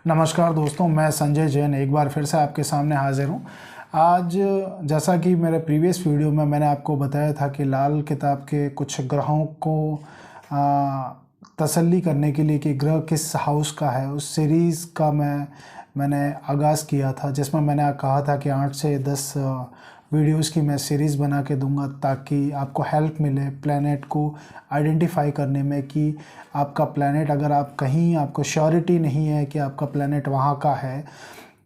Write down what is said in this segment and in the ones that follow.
नमस्कार दोस्तों, मैं संजय जैन एक बार फिर से आपके सामने हाजिर हूँ। आज जैसा कि मेरे प्रीवियस वीडियो में मैंने आपको बताया था कि लाल किताब के कुछ ग्रहों को तसल्ली करने के लिए कि ग्रह किस हाउस का है, उस सीरीज़ का मैंने आगाज़ किया था, जिसमें मैंने कहा था कि 8 से 10 वीडियोस की मैं सीरीज़ बना के दूंगा ताकि आपको हेल्प मिले प्लैनेट को आइडेंटिफाई करने में कि आपका प्लैनेट, अगर आप कहीं आपको श्योरिटी नहीं है कि आपका प्लैनेट वहाँ का है,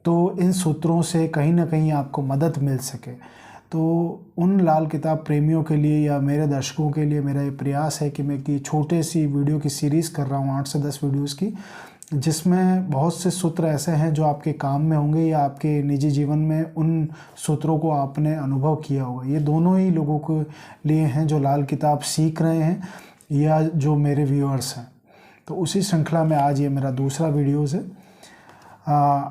तो इन सूत्रों से कहीं ना कहीं आपको मदद मिल सके। तो उन लाल किताब प्रेमियों के लिए या मेरे दर्शकों के लिए मेरा ये प्रयास है कि मैं कि छोटे सी वीडियो की सीरीज़ कर रहा हूँ 8 से 10 वीडियोस की, जिसमें बहुत से सूत्र ऐसे हैं जो आपके काम में होंगे या आपके निजी जीवन में उन सूत्रों को आपने अनुभव किया होगा। ये दोनों ही लोगों के लिए हैं जो लाल किताब सीख रहे हैं या जो मेरे व्यूअर्स हैं। तो उसी श्रृंखला में आज ये मेरा दूसरा वीडियोज़ है।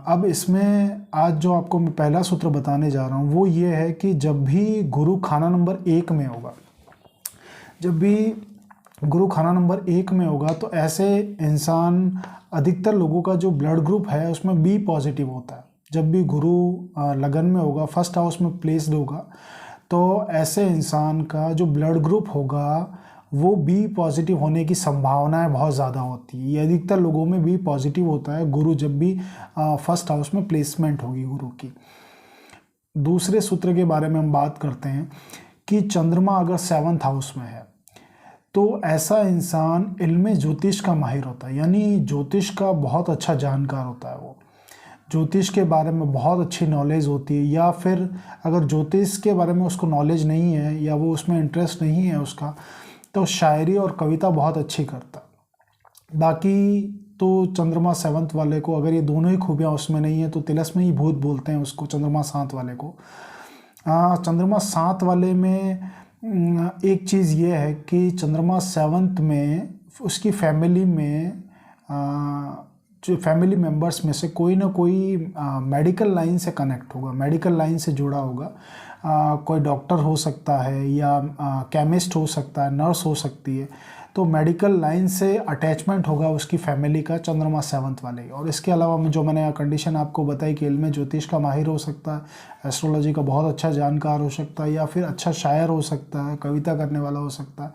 अब इसमें आज जो आपको मैं पहला सूत्र बताने जा रहा हूँ वो ये है कि जब भी गुरु खाना नंबर 1 में होगा, जब भी गुरु खाना नंबर 1 में होगा तो ऐसे इंसान, अधिकतर लोगों का जो ब्लड ग्रुप है उसमें बी पॉजिटिव होता है। जब भी गुरु लगन में होगा, फर्स्ट हाउस में प्लेस्ड होगा, तो ऐसे इंसान का जो ब्लड ग्रुप होगा वो बी पॉजिटिव होने की संभावनाएं बहुत ज़्यादा होती है। ये अधिकतर लोगों में बी पॉजिटिव होता है गुरु जब भी फर्स्ट हाउस में प्लेसमेंट होगी गुरु की। दूसरे सूत्र के बारे में हम बात करते हैं कि चंद्रमा अगर 7th हाउस में है तो ऐसा इंसान इल्म ज्योतिष का माहिर होता है, यानी ज्योतिष का बहुत अच्छा जानकार होता है। वो ज्योतिष के बारे में बहुत अच्छी नॉलेज होती है, या फिर अगर ज्योतिष के बारे में उसको नॉलेज नहीं है या वो उसमें इंटरेस्ट नहीं है उसका, तो शायरी और कविता बहुत अच्छी करता है। बाकी तो चंद्रमा 7th वाले को अगर ये दोनों ही खूबियाँ उसमें नहीं है तो तिलस्म ही भूत बोलते हैं उसको, चंद्रमा 7 वाले को। चंद्रमा 7 वाले में एक चीज़ ये है कि चंद्रमा 7th में उसकी फैमिली में जो फैमिली मेम्बर्स में से कोई ना कोई मेडिकल लाइन से कनेक्ट होगा, मेडिकल लाइन से जुड़ा होगा। कोई डॉक्टर हो सकता है या केमिस्ट हो सकता है, नर्स हो सकती है। तो मेडिकल लाइन से अटैचमेंट होगा उसकी फैमिली का चंद्रमा 7th वाले। और इसके अलावा जो मैंने कंडीशन आपको बताई कि इल्म ज्योतिष का माहिर हो सकता है, एस्ट्रोलॉजी का बहुत अच्छा जानकार हो सकता है, या फिर अच्छा शायर हो सकता है, कविता करने वाला हो सकता है।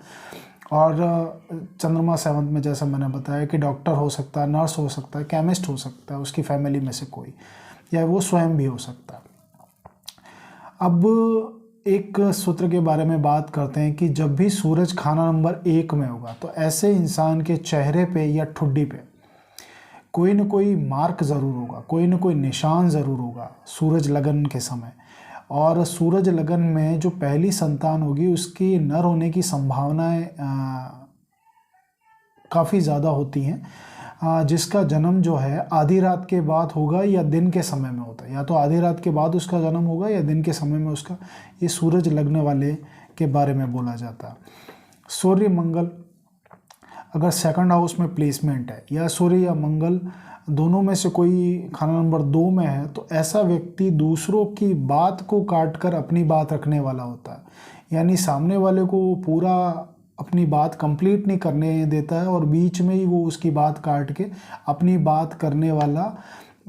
और चंद्रमा 7th में जैसा मैंने बताया कि डॉक्टर हो सकता है, नर्स हो सकता है, केमिस्ट हो सकता है उसकी फैमिली में से कोई, या वो स्वयं भी हो सकता है। अब एक सूत्र के बारे में बात करते हैं कि जब भी सूरज खाना नंबर 1 में होगा तो ऐसे इंसान के चेहरे पे या ठुड्डी पे कोई न कोई मार्क ज़रूर होगा, कोई न कोई निशान ज़रूर होगा सूरज लगन के समय। और सूरज लगन में जो पहली संतान होगी उसकी नर होने की संभावनाएं काफ़ी ज़्यादा होती हैं, जिसका जन्म जो है आधी रात के बाद होगा या दिन के समय में होता है। या तो आधी रात के बाद उसका जन्म होगा या दिन के समय में उसका, ये सूरज लगने वाले के बारे में बोला जाता है। सूर्य मंगल अगर 2nd हाउस में प्लेसमेंट है, या सूर्य या मंगल दोनों में से कोई खाना नंबर 2 में है, तो ऐसा व्यक्ति दूसरों की बात को काट कर अपनी बात रखने वाला होता है। यानी सामने वाले को पूरा अपनी बात कंप्लीट नहीं करने देता है और बीच में ही वो उसकी बात काट के अपनी बात करने वाला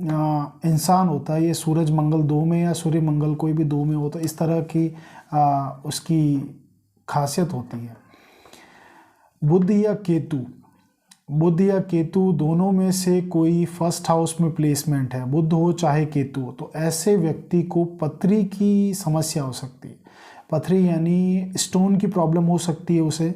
इंसान होता है। ये सूरज मंगल 2 में या सूर्य मंगल कोई भी 2 में हो तो इस तरह की उसकी खासियत होती है। बुध या केतु दोनों में से कोई फर्स्ट हाउस में प्लेसमेंट है, बुध हो चाहे केतु हो, तो ऐसे व्यक्ति को पथरी की समस्या हो सकती है। पथरी यानी स्टोन की प्रॉब्लम हो सकती है उसे।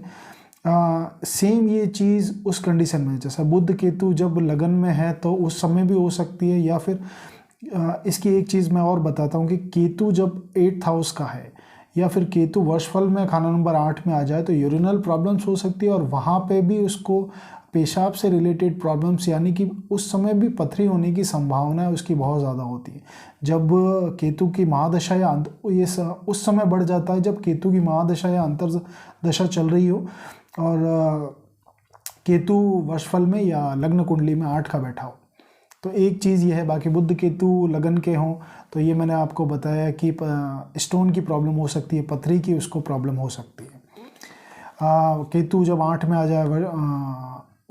सेम ये चीज़ उस कंडीशन में, जैसा बुध केतु जब लगन में है तो उस समय भी हो सकती है। या फिर इसकी एक चीज़ मैं और बताता हूँ कि केतु जब 8th हाउस का है या फिर केतु वर्षफल में खाना नंबर 8 में आ जाए तो यूरिनल प्रॉब्लम्स हो सकती है, और वहाँ पे भी उसको पेशाब से रिलेटेड प्रॉब्लम्स, यानी कि उस समय भी पथरी होने की संभावना उसकी बहुत ज़्यादा होती है। जब केतु की महादशा या ये उस समय बढ़ जाता है जब केतु की महादशा या अंतर्दशा चल रही हो और केतु वर्षफल में या लग्न कुंडली में 8 का बैठा हो। तो एक चीज़ ये है। बाकी बुध केतु लगन के हों तो ये मैंने आपको बताया कि स्टोन की प्रॉब्लम हो सकती है, पथरी की उसको प्रॉब्लम हो सकती है। केतु जब 8 में आ जाए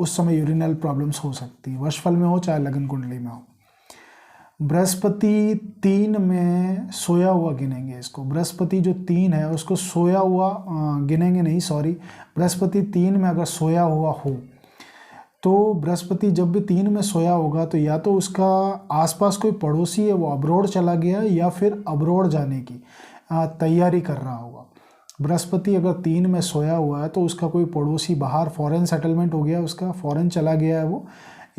उस समय यूरिनल प्रॉब्लम्स हो सकती है, वर्षफल में हो चाहे लग्न कुंडली में हो। बृहस्पति 3 में सोया हुआ गिनेंगे इसको, बृहस्पति जो 3 है उसको सोया हुआ गिनेंगे नहीं, सॉरी, बृहस्पति 3 में अगर सोया हुआ हो तो बृहस्पति जब भी 3 में सोया होगा तो या तो उसका आसपास कोई पड़ोसी है वो अब्रोड चला गया या फिर अब्रोड जाने की तैयारी कर रहा होगा। बृहस्पति अगर 3 में सोया हुआ है तो उसका कोई पड़ोसी बाहर फॉरेन सेटलमेंट हो गया, उसका फॉरेन चला गया है वो,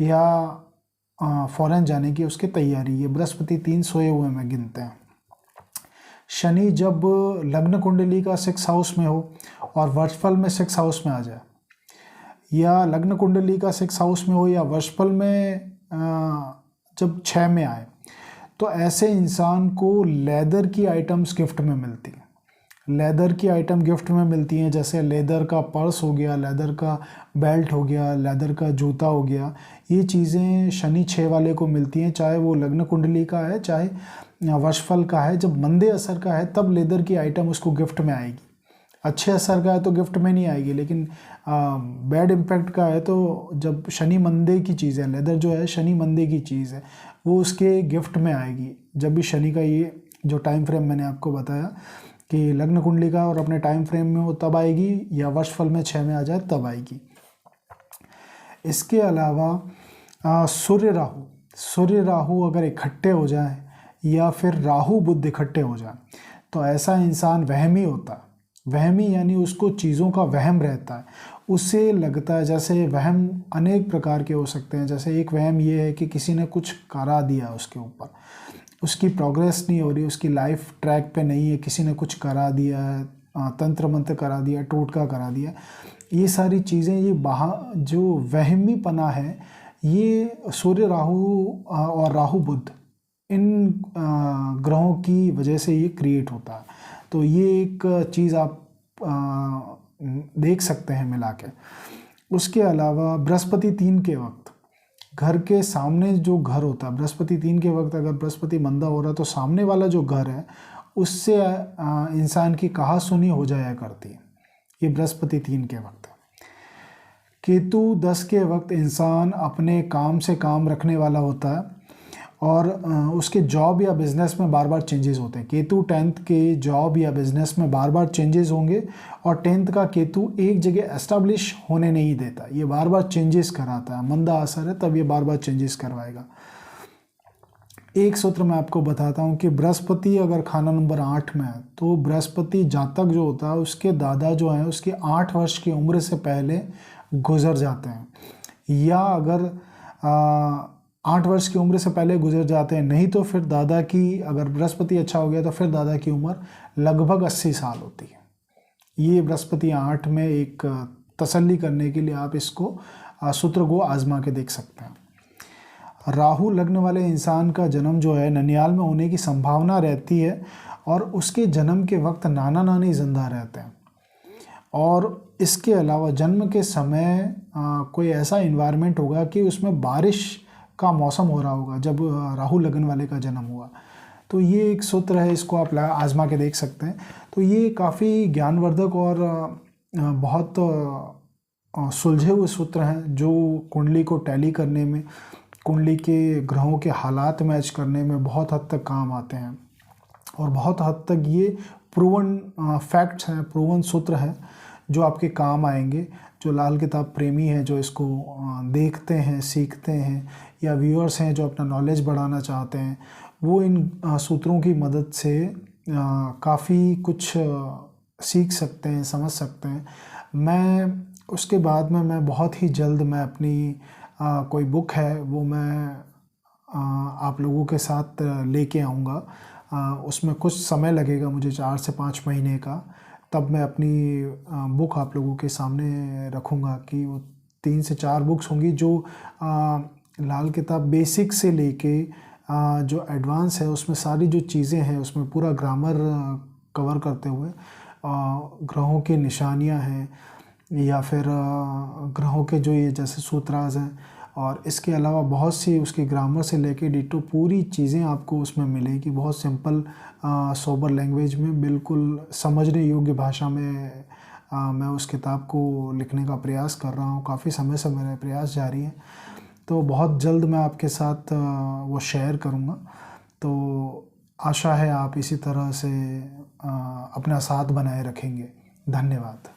या फॉरेन जाने की उसकी तैयारी, ये बृहस्पति 3 सोए हुए में गिनते हैं। शनि जब लग्न कुंडली का 6 हाउस में हो और वर्षफल में 6 हाउस में आ जाए, या लग्न कुंडली का 6 हाउस में हो या वर्षफल में जब 6 में आए, तो ऐसे इंसान को लेदर की आइटम्स गिफ्ट में मिलती हैं। लेदर की आइटम गिफ्ट में मिलती हैं, जैसे लेदर का पर्स हो गया, लेदर का बेल्ट हो गया, लेदर का जूता हो गया। ये चीज़ें शनि 6 वाले को मिलती हैं, चाहे वो लग्न कुंडली का है चाहे वर्षफल का है। जब मंदे असर का है तब लेदर की आइटम उसको गिफ्ट में आएगी, अच्छे असर का है तो गिफ्ट में नहीं आएगी, लेकिन बैड इम्पैक्ट का है तो जब शनि मंदे की चीज़ है, लेदर जो है शनि मंदे की चीज़ है, वो उसके गिफ्ट में आएगी। जब भी शनि का ये जो टाइम फ्रेम मैंने आपको बताया कि लग्न कुंडली का और अपने टाइम फ्रेम में हो तब आएगी, या वर्षफल में 6 में आ जाए तब आएगी। इसके अलावा सूर्य राहु अगर इकट्ठे हो जाए या फिर राहु बुध इकट्ठे हो जाए तो ऐसा इंसान वहमी होता है। वहमी यानी उसको चीज़ों का वहम रहता है, उसे लगता है, जैसे वहम अनेक प्रकार के हो सकते हैं। जैसे एक वहम ये है कि किसी ने कुछ करा दिया उसके ऊपर, उसकी प्रोग्रेस नहीं हो रही, उसकी लाइफ ट्रैक पे नहीं है, किसी ने कुछ करा दिया है, तंत्र मंत्र करा दिया, टोटका करा दिया, ये सारी चीज़ें, ये जो वहमीपना है, ये सूर्य राहु और राहु बुध इन ग्रहों की वजह से ये क्रिएट होता है। तो ये एक चीज़ आप देख सकते हैं मिला के। उसके अलावा बृहस्पति 3 के वक्त घर के सामने जो घर होता है, बृहस्पति 3 के वक्त अगर बृहस्पति मंदा हो रहा है तो सामने वाला जो घर है उससे इंसान की कहा सुनी हो जाया करती है, ये बृहस्पति 3 के वक्त है। केतु 10 के वक्त इंसान अपने काम से काम रखने वाला होता है और उसके जॉब या बिज़नेस में बार बार चेंजेस होते हैं। केतु 10th के जॉब या बिज़नेस में बार बार चेंजेस होंगे, और 10th का केतु एक जगह एस्टेब्लिश होने नहीं देता, ये बार बार चेंजेस कराता है। मंदा असर है तब ये बार बार चेंजेस करवाएगा। एक सूत्र मैं आपको बताता हूँ कि बृहस्पति अगर खाना नंबर 8 में है तो बृहस्पति जातक जो होता है उसके दादा जो हैं उसके 8 वर्ष की उम्र से पहले गुजर जाते हैं, या अगर 8 वर्ष की उम्र से पहले गुजर जाते हैं, नहीं तो फिर दादा की, अगर बृहस्पति अच्छा हो गया तो फिर दादा की उम्र लगभग 80 साल होती है। ये बृहस्पति 8 में एक तसल्ली करने के लिए आप इसको सूत्र को आजमा के देख सकते हैं। राहु लग्न वाले इंसान का जन्म जो है ननियाल में होने की संभावना रहती है, और उसके जन्म के वक्त नाना नानी जिंदा रहते हैं। और इसके अलावा जन्म के समय कोई ऐसा इन्वायरमेंट होगा कि उसमें बारिश का मौसम हो रहा होगा जब राहु लगन वाले का जन्म हुआ। तो ये एक सूत्र है, इसको आप आजमा के देख सकते हैं। तो ये काफ़ी ज्ञानवर्धक और बहुत सुलझे हुए सूत्र हैं जो कुंडली को टैली करने में, कुंडली के ग्रहों के हालात मैच करने में बहुत हद तक काम आते हैं, और बहुत हद तक ये प्रूवन फैक्ट्स हैं, प्रूवन सूत्र हैं जो आपके काम आएंगे। जो लाल किताब प्रेमी हैं, जो इसको देखते हैं, सीखते हैं, या व्यूअर्स हैं जो अपना नॉलेज बढ़ाना चाहते हैं, वो इन सूत्रों की मदद से काफ़ी कुछ सीख सकते हैं, समझ सकते हैं। मैं उसके बाद में मैं बहुत ही जल्द मैं अपनी कोई बुक है वो मैं आप लोगों के साथ लेके आऊँगा। उसमें कुछ समय लगेगा मुझे, 4 से 5 महीने का, तब मैं अपनी बुक आप लोगों के सामने रखूँगा कि वो 3 से 4 बुक्स होंगी जो लाल किताब बेसिक से लेके जो एडवांस है उसमें सारी जो चीज़ें हैं उसमें पूरा ग्रामर कवर करते हुए, ग्रहों की निशानियां हैं या फिर ग्रहों के जो ये जैसे सूत्रास हैं, और इसके अलावा बहुत सी उसके ग्रामर से लेके डिटो पूरी चीज़ें आपको उसमें मिलेगी। बहुत सिंपल सोबर लैंग्वेज में, बिल्कुल समझने योग्य भाषा में मैं उस किताब को लिखने का प्रयास कर रहा हूँ। काफ़ी समय से मेरे प्रयास जारी है, तो बहुत जल्द मैं आपके साथ वो शेयर करूँगा। तो आशा है आप इसी तरह से अपना साथ बनाए रखेंगे। धन्यवाद।